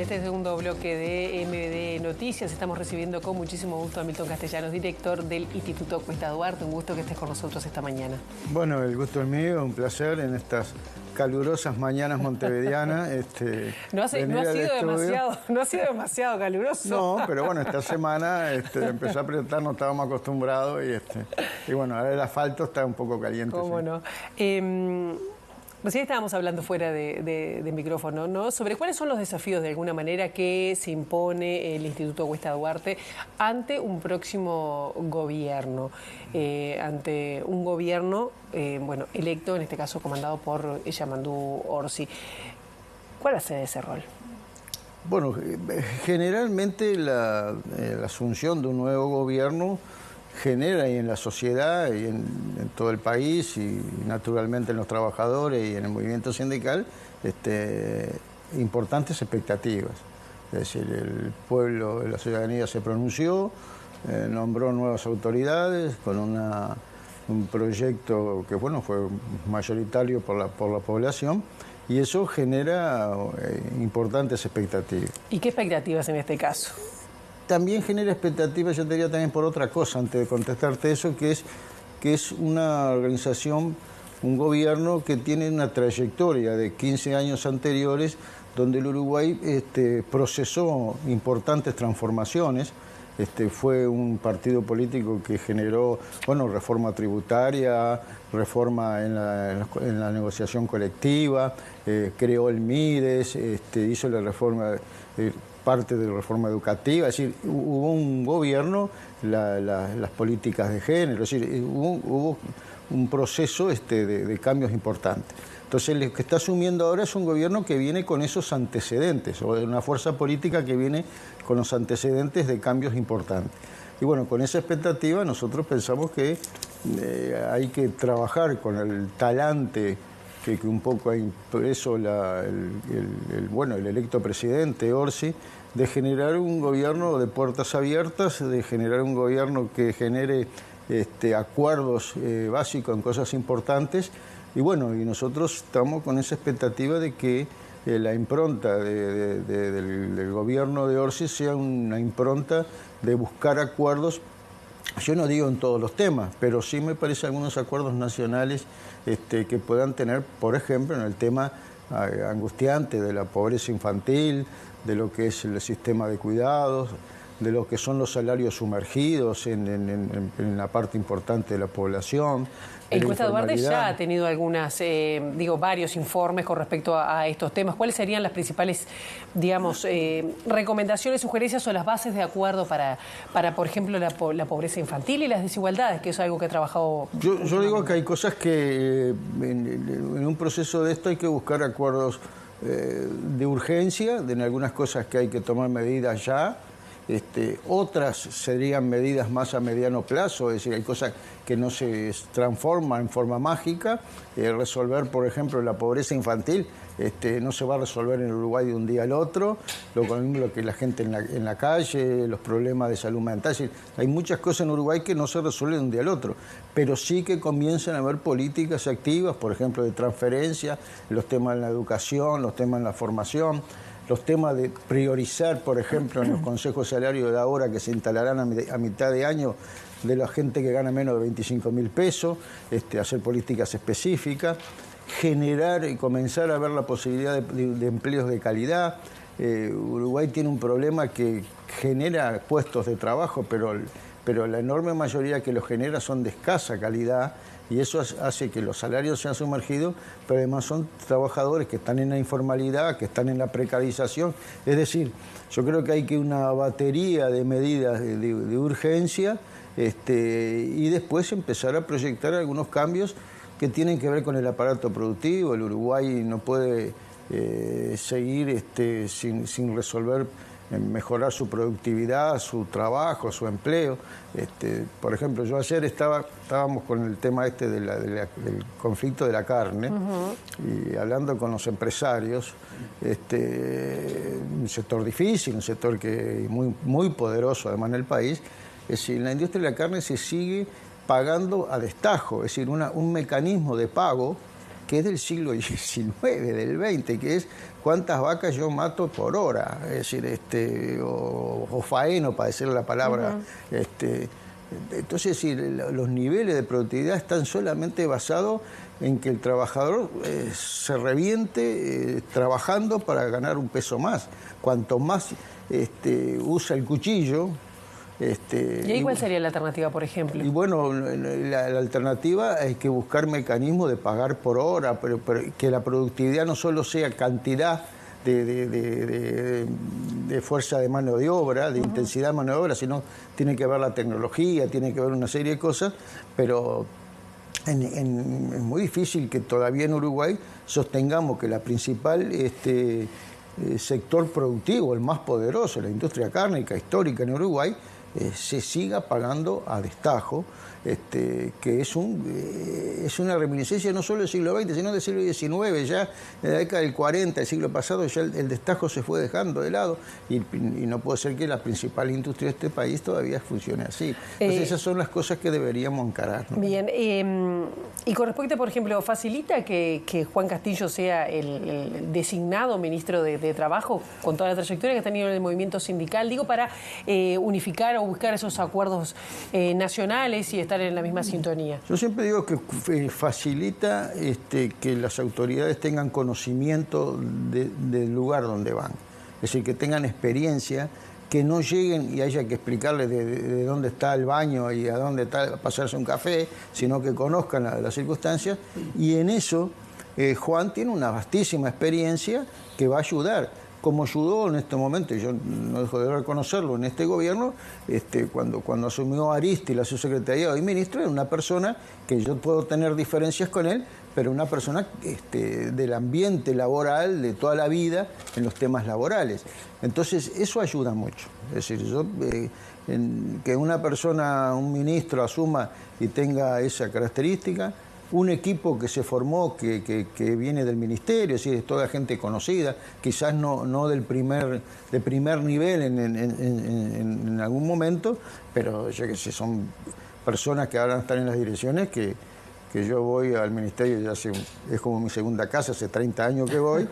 En este segundo bloque de MD Noticias estamos recibiendo con muchísimo gusto a Milton Castellanos, director del Instituto Cuesta Duarte. Un gusto que estés con nosotros esta mañana. Bueno, el gusto es mío, un placer en estas calurosas mañanas montevideanas. No ha sido demasiado caluroso. No, pero bueno, esta semana empezó a apretar, no estábamos acostumbrados y bueno, ahora el asfalto está un poco caliente. ¿Cómo sí. no? Recién estábamos hablando fuera de micrófono, ¿no? Sobre cuáles son los desafíos, de alguna manera, que se impone el Instituto Cuesta Duarte ante un próximo gobierno, ante un gobierno, electo, en este caso comandado por Yamandú Orsi. ¿Cuál va a ser ese rol? Bueno, generalmente la asunción de un nuevo gobierno genera y en la sociedad y en todo el país y naturalmente en los trabajadores y en el movimiento sindical importantes expectativas. Es decir, el pueblo, la ciudadanía se pronunció, nombró nuevas autoridades con un proyecto que bueno fue mayoritario por la población y eso genera importantes expectativas. ¿Y qué expectativas en este caso? También genera expectativas, yo te diría también por otra cosa, antes de contestarte eso, que es una organización, un gobierno que tiene una trayectoria de 15 años anteriores, donde el Uruguay procesó importantes transformaciones. Fue un partido político que generó, bueno, reforma tributaria, reforma en la negociación colectiva, creó el MIDES, hizo la reforma... parte de la reforma educativa, es decir, hubo un gobierno, las políticas de género, es decir, hubo un proceso de cambios importantes. Entonces, lo que está asumiendo ahora es un gobierno que viene con esos antecedentes, o una fuerza política que viene con los antecedentes de cambios importantes. Y bueno, con esa expectativa nosotros pensamos que hay que trabajar con el talante que un poco ha impreso el electo presidente Orsi, de generar un gobierno de puertas abiertas, de generar un gobierno que genere acuerdos básicos en cosas importantes. Y bueno, y nosotros estamos con esa expectativa de que la impronta del gobierno de Orsi sea una impronta de buscar acuerdos. Yo no digo en todos los temas, pero sí me parece algunos acuerdos nacionales que puedan tener, por ejemplo, en el tema angustiante de la pobreza infantil, de lo que es el sistema de cuidados, de lo que son los salarios sumergidos en la parte importante de la población. El Cuesta Duarte ya ha tenido varios informes con respecto a estos temas. ¿Cuáles serían las principales, recomendaciones, sugerencias o las bases de acuerdo para por ejemplo, la pobreza infantil y las desigualdades, que es algo que ha trabajado? Yo digo que hay cosas que en un proceso de esto hay que buscar acuerdos de urgencia, en algunas cosas que hay que tomar medidas ya. Otras serían medidas más a mediano plazo, es decir, hay cosas que no se transforman en forma mágica. Resolver, por ejemplo, la pobreza infantil no se va a resolver en el Uruguay de un día al otro, lo mismo que la gente en la calle, los problemas de salud mental. Es decir, hay muchas cosas en Uruguay que no se resuelven de un día al otro, pero sí que comienzan a haber políticas activas, por ejemplo, de transferencia, los temas en la educación, los temas en la formación, los temas de priorizar, por ejemplo, en los consejos salarios de ahora que se instalarán a mitad de año de la gente que gana menos de 25.000 pesos, hacer políticas específicas, generar y comenzar a ver la posibilidad de empleos de calidad. Uruguay tiene un problema que genera puestos de trabajo, pero la enorme mayoría que los genera son de escasa calidad. Y eso hace que los salarios sean sumergidos, pero además son trabajadores que están en la informalidad, que están en la precarización. Es decir, yo creo que hay que una batería de medidas de urgencia y después empezar a proyectar algunos cambios que tienen que ver con el aparato productivo. El Uruguay no puede seguir sin resolver, mejorar su productividad, su trabajo, su empleo. Por ejemplo, yo ayer estábamos con el tema del conflicto de la carne, y hablando con los empresarios, un sector difícil, un sector que muy, muy poderoso además en el país. Es decir, en la industria de la carne se sigue pagando a destajo, es decir, un mecanismo de pago que es del siglo XIX, del XX, que es cuántas vacas yo mato por hora, es decir, o faeno, para decir la palabra. Entonces, sí, los niveles de productividad están solamente basados en que el trabajador se reviente trabajando para ganar un peso más. Cuanto más usa el cuchillo... ¿Y ahí cuál sería la alternativa, por ejemplo? Y bueno, la alternativa es que buscar mecanismos de pagar por hora, pero que la productividad no solo sea cantidad de fuerza de mano de obra, de intensidad de mano de obra, sino tiene que ver la tecnología, tiene que ver una serie de cosas, pero es muy difícil que todavía en Uruguay sostengamos que la principal sector productivo, el más poderoso, la industria cárnica histórica en Uruguay, se siga pagando a destajo, que es una reminiscencia no solo del siglo XX, sino del siglo XIX. Ya en la década del 40, del siglo pasado, ya el destajo se fue dejando de lado y no puede ser que la principal industria de este país todavía funcione así. Entonces esas son las cosas que deberíamos encarar, ¿no? Bien, y con respecto, por ejemplo, ¿facilita que Juan Castillo sea el designado ministro de Trabajo con toda la trayectoria que ha tenido en el movimiento sindical? Digo, para unificar o buscar esos acuerdos nacionales y estar en la misma sintonía. Yo siempre digo que facilita que las autoridades tengan conocimiento del lugar donde van, es decir, que tengan experiencia, que no lleguen y haya que explicarles de dónde está el baño y a dónde está pasarse un café, sino que conozcan las circunstancias, y en eso Juan tiene una vastísima experiencia que va a ayudar. Como ayudó en este momento, y yo no dejo de reconocerlo, en este gobierno, cuando asumió Aristi la subsecretaría y ministro, era una persona que yo puedo tener diferencias con él, pero una persona del ambiente laboral de toda la vida en los temas laborales. Entonces, eso ayuda mucho. Es decir, que una persona, un ministro, asuma y tenga esa característica, un equipo que se formó, que viene del ministerio, es decir, es toda gente conocida, quizás no de primer nivel en algún momento, pero yo que sé, son personas que ahora están en las direcciones que yo voy al ministerio, ya es como mi segunda casa, hace 30 años que voy,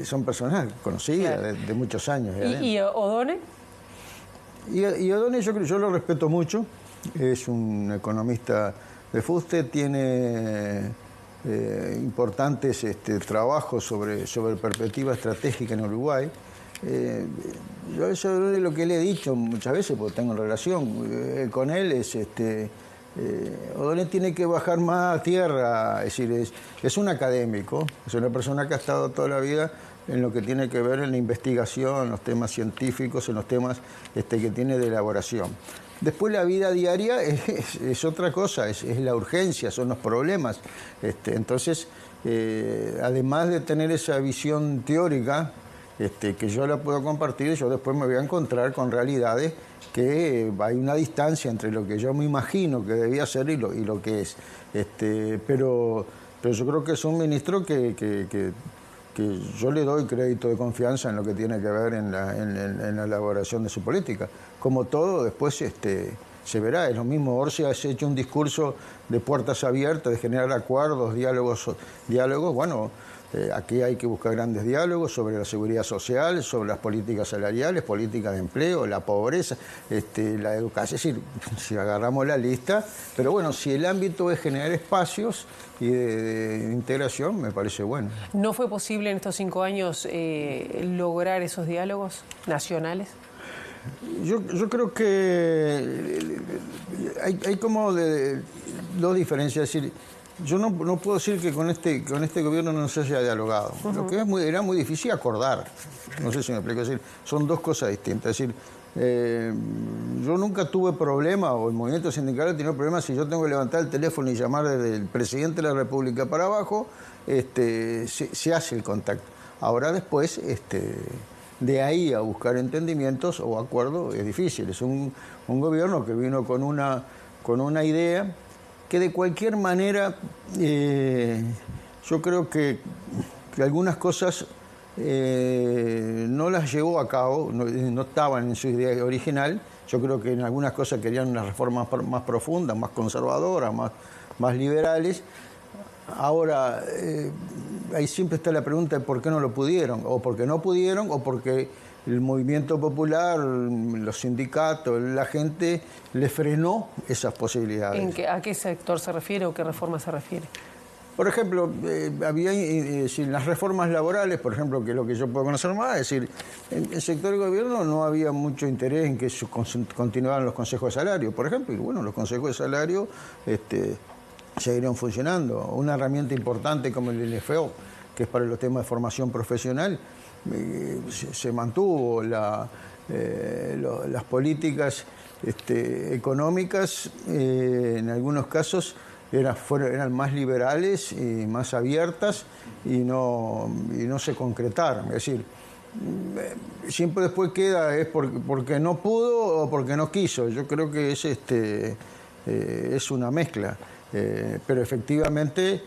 son personas conocidas de muchos años. ¿Y O'Donnell? Y O'Donnell yo lo respeto mucho, es un economista de fuste, tiene importantes trabajos sobre perspectiva estratégica en Uruguay. Yo eso es lo que le he dicho muchas veces, porque tengo relación con él, O'Donnell tiene que bajar más a tierra, es decir, es un académico, es una persona que ha estado toda la vida en lo que tiene que ver en la investigación, en los temas científicos, en los temas que tiene de elaboración. Después la vida diaria es otra cosa, es la urgencia, son los problemas. Entonces, además de tener esa visión teórica, que yo la puedo compartir, yo después me voy a encontrar con realidades que hay una distancia entre lo que yo me imagino que debía ser y lo que es. Pero yo creo que es un ministro que yo le doy crédito de confianza en lo que tiene que ver en la elaboración de su política. Como todo, después se verá. Es lo mismo, Orsi ha hecho un discurso de puertas abiertas, de generar acuerdos, diálogos. Bueno, aquí hay que buscar grandes diálogos sobre la seguridad social, sobre las políticas salariales, políticas de empleo, la pobreza, la educación. Es decir, si agarramos la lista, pero bueno, si el ámbito es generar espacios y de integración, me parece bueno. ¿No fue posible en estos 5 años lograr esos diálogos nacionales? Yo creo que hay como dos diferencias. Es decir, yo no puedo decir que con este gobierno no se haya dialogado. Lo que era muy difícil acordar. No sé si me explico. Es decir, son dos cosas distintas. Es decir, yo nunca tuve problema, o el movimiento sindical ha tenido problemas, si yo tengo que levantar el teléfono y llamar desde el presidente de la República para abajo, se hace el contacto. Ahora después, de ahí a buscar entendimientos o acuerdos es difícil. Es un gobierno que vino con una idea que de cualquier manera yo creo que algunas cosas no las llevó a cabo, no estaban en su idea original. Yo creo que en algunas cosas querían unas reformas más profundas, más conservadoras, más liberales. Ahora, ahí siempre está la pregunta de por qué no lo pudieron, o porque no pudieron, o porque el movimiento popular, los sindicatos, la gente le frenó esas posibilidades. ¿A qué sector se refiere o qué reforma se refiere? Por ejemplo, había las reformas laborales, por ejemplo, que es lo que yo puedo conocer más, es decir, en el sector del gobierno no había mucho interés en que continuaran los consejos de salario, por ejemplo, y bueno, los consejos de salario seguirán funcionando. Una herramienta importante como el LFO, que es para los temas de formación profesional, se mantuvo. Las políticas económicas, en algunos casos, eran más liberales y más abiertas y no se concretaron. Es decir, siempre después queda es porque no pudo o porque no quiso. Yo creo que es una mezcla. Pero efectivamente,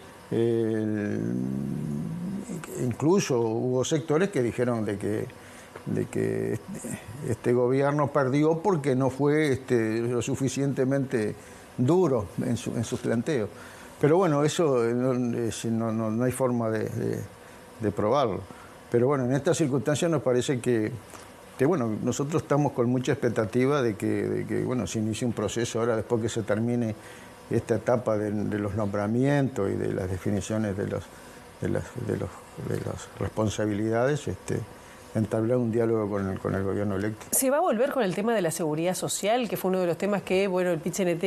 incluso hubo sectores que dijeron de que este gobierno perdió porque no fue lo suficientemente duro en sus planteos. Pero bueno, eso no hay forma de probarlo. Pero bueno, en estas circunstancias nos parece que bueno, nosotros estamos con mucha expectativa de que bueno, se inicie un proceso ahora después que se termine esta etapa de los nombramientos y de las definiciones de las responsabilidades, entablar un diálogo con el gobierno electo. ¿Se va a volver con el tema de la seguridad social, que fue uno de los temas que bueno, el PIT-CNT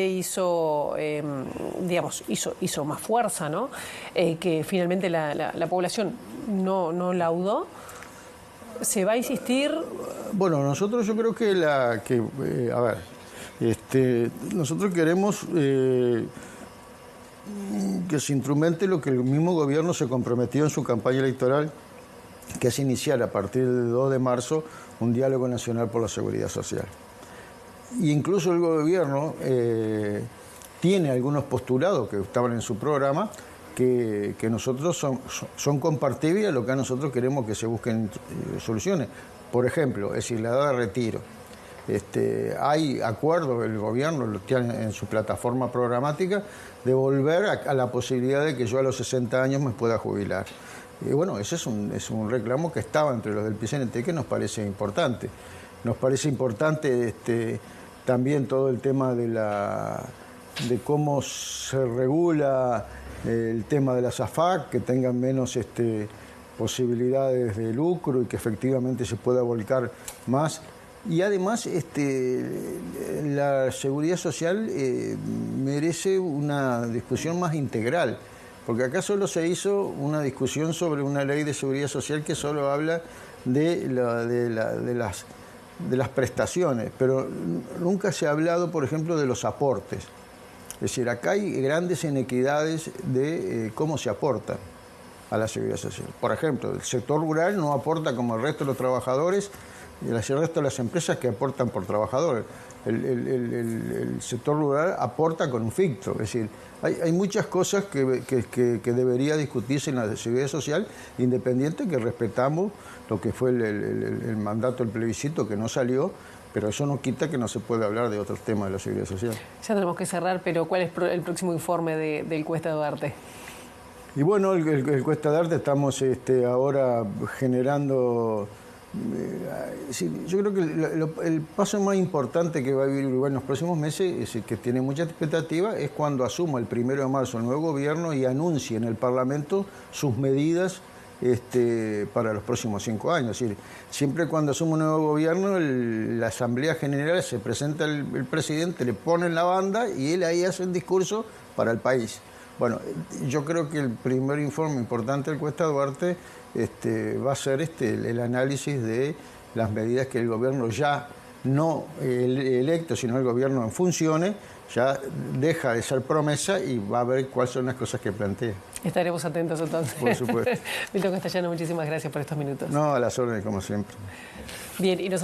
hizo más fuerza, ¿no? Que finalmente la población no laudó? ¿Se va a insistir? Bueno, nosotros yo creo que nosotros queremos que se instrumente lo que el mismo gobierno se comprometió en su campaña electoral, que es iniciar a partir del 2 de marzo un diálogo nacional por la seguridad social. Y incluso el gobierno tiene algunos postulados que estaban en su programa que nosotros son compartibles a lo que a nosotros queremos que se busquen soluciones. Por ejemplo, es decir, la edad de retiro. Hay acuerdo, el gobierno lo tiene en su plataforma programática, de volver a la posibilidad de que yo a los 60 años me pueda jubilar. Y bueno, ese es un reclamo que estaba entre los del PIT-CNT que nos parece importante. Nos parece importante también todo el tema de cómo se regula el tema de las AFAC, que tengan menos posibilidades de lucro y que efectivamente se pueda volcar más. Y además la seguridad social merece una discusión más integral, porque acá solo se hizo una discusión sobre una ley de seguridad social que solo habla de las prestaciones, pero nunca se ha hablado, por ejemplo, de los aportes. Es decir, acá hay grandes inequidades de cómo se aporta a la seguridad social. Por ejemplo, el sector rural no aporta como el resto de los trabajadores y el resto de las empresas que aportan por trabajadores. El sector rural aporta con un ficto. Es decir, hay muchas cosas que debería discutirse en la seguridad social, independiente que respetamos lo que fue el mandato del plebiscito, que no salió, pero eso no quita que no se pueda hablar de otros temas de la seguridad social. Ya tenemos que cerrar, pero ¿cuál es el próximo informe del Cuesta Duarte? Y bueno, el Cuesta Duarte estamos ahora generando... yo creo que el paso más importante que va a vivir Uruguay en los próximos meses, que tiene mucha expectativa, es cuando asuma el 1 de marzo el nuevo gobierno y anuncie en el Parlamento sus medidas para los próximos 5 años. Es decir, siempre cuando asume un nuevo gobierno, la Asamblea General se presenta el presidente, le pone la banda y él ahí hace un discurso para el país. Bueno, yo creo que el primer informe importante del Cuesta Duarte va a ser el análisis de las medidas que el gobierno ya no electo, sino el gobierno en funciones, ya deja de ser promesa y va a ver cuáles son las cosas que plantea. Estaremos atentos entonces. Por supuesto. Milton Castellano, muchísimas gracias por estos minutos. No, a las órdenes como siempre. Bien, y nosotros